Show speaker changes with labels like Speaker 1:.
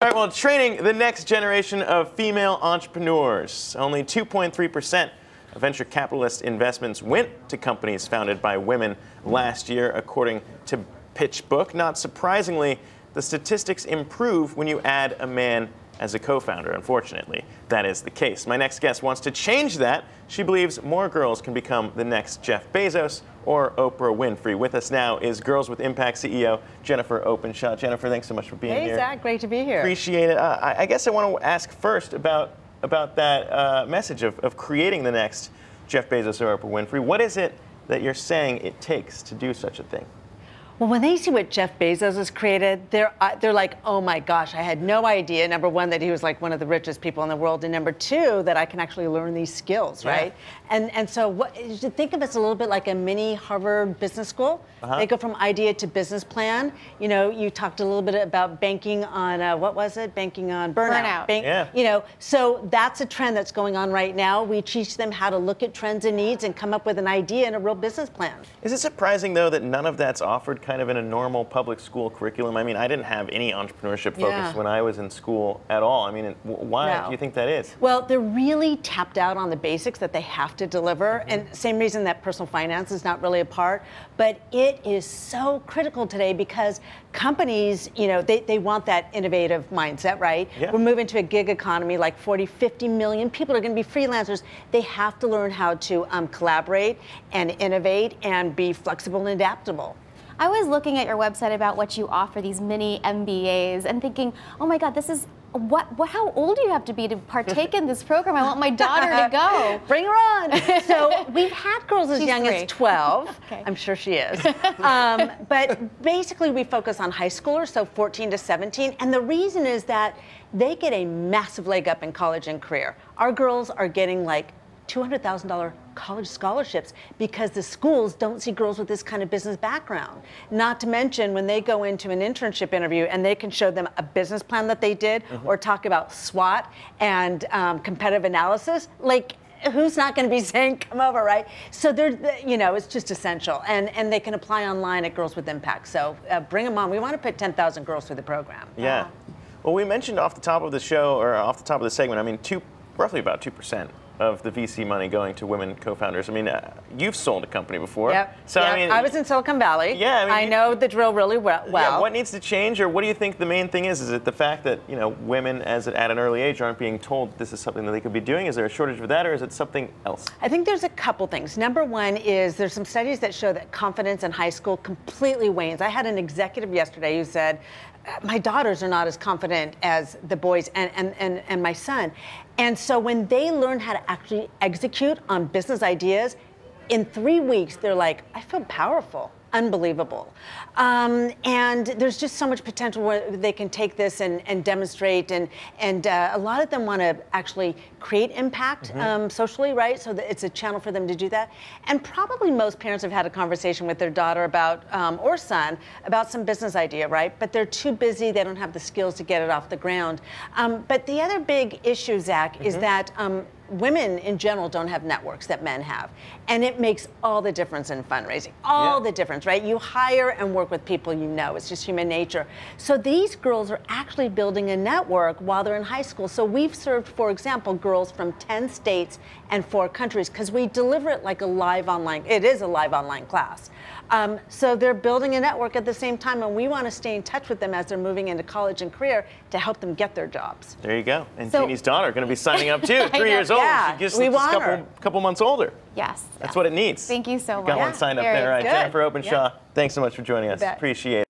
Speaker 1: All right, well, training the next generation of female entrepreneurs. Only 2.3% of venture capitalist investments went to companies founded by women last year, according to PitchBook. Not surprisingly, the statistics improve when you add a man as a co-founder. Unfortunately, that is the case. My next guest wants to change that. She believes more girls can become the next Jeff Bezos or Oprah Winfrey. With us now is Girls with Impact CEO Jennifer Openshaw. Jennifer, thanks so much for being here.
Speaker 2: Hey, Zach, great to be here.
Speaker 1: Appreciate it. I guess I want to ask first about that message of creating the next Jeff Bezos or Oprah Winfrey. What is it that you're saying it takes to do such a thing?
Speaker 2: Well, when they see what Jeff Bezos has created, they're like, oh my gosh, I had no idea, number one, that he was like one of the richest people in the world, and number two, that I can actually learn these skills, right? And so you should think of us a little bit like a mini Harvard Business School. They go from idea to business plan. You know, you talked a little bit about banking on, what was it? Banking on burnout. You know, so that's a trend that's going on right now. We teach them how to look at trends and needs and come up with an idea and a real business plan.
Speaker 1: Is it surprising, though, that none of that's offered kind of in a normal public school curriculum? I mean, I didn't have any entrepreneurship focus when I was in school at all. I mean, why do you think that is?
Speaker 2: Well, they're really tapped out on the basics that they have to deliver, and same reason that personal finance is not really a part, but it is so critical today because companies, you know, they want that innovative mindset, right? We're moving to a gig economy, like 40, 50 million people are going to be freelancers. They have to learn how to collaborate and innovate and be flexible and adaptable.
Speaker 3: I was looking at your website about what you offer, these mini MBAs, and thinking, oh my God, this is, how old do you have to be to partake in this program? I want my daughter to go.
Speaker 2: Bring her on. So we've had girls as young as 12.
Speaker 3: Okay.
Speaker 2: I'm sure she is. But basically we focus on high schoolers, so 14 to 17. And the reason is that they get a massive leg up in college and career. Our girls are getting like $200,000 college scholarships because the schools don't see girls with this kind of business background. Not to mention when they go into an internship interview and they can show them a business plan that they did or talk about SWOT and competitive analysis, like who's not going to be saying come over, right? So they're, you know, it's just essential, and they can apply online at Girls with Impact. So bring them on. We want to put 10,000 girls through the program.
Speaker 1: Yeah. Well, we mentioned off the top of the show, or off the top of the segment, I mean, roughly about 2% of the VC money going to women co-founders. I mean, you've sold a company before. So I mean,
Speaker 2: I was in Silicon Valley.
Speaker 1: Yeah, I mean,
Speaker 2: I know the drill really well.
Speaker 1: Yeah, what needs to change, or what do you think the main thing is? Is it the fact that, you know, women at an early age aren't being told this is something that they could be doing? Is there a shortage of that, or is it something else?
Speaker 2: I think there's a couple things. Number one is there's some studies that show that confidence in high school completely wanes. I had an executive yesterday who said, my daughters are not as confident as the boys and my son. And so when they learn how to actually execute on business ideas, in 3 weeks, they're like, I feel powerful. Unbelievable. And there's just so much potential where they can take this and demonstrate, and a lot of them want to actually create impact socially, right? So that it's a channel for them to do that. And probably most parents have had a conversation with their daughter about, or son, about some business idea, right? But they're too busy, they don't have the skills to get it off the ground. But the other big issue, Zach, is that women in general don't have networks that men have. And it makes all the difference in fundraising. All the difference, right? You hire and work with people you know. It's just human nature. So these girls are actually building a network while they're in high school. So we've served, for example, girls from 10 states and 4 countries because we deliver it like a live online, it is a live online class. So they're building a network at the same time, and we want to stay in touch with them as they're moving into college and career to help them get their jobs.
Speaker 1: There you go. And Jeannie's daughter going to be signing up too, 3 years old.
Speaker 2: Yeah,
Speaker 1: She's just a couple months older.
Speaker 3: Yes.
Speaker 1: That's what it needs.
Speaker 3: Thank you so much.
Speaker 1: Got one signed up there. All right, Jennifer Openshaw, thanks so much for joining us. Appreciate it.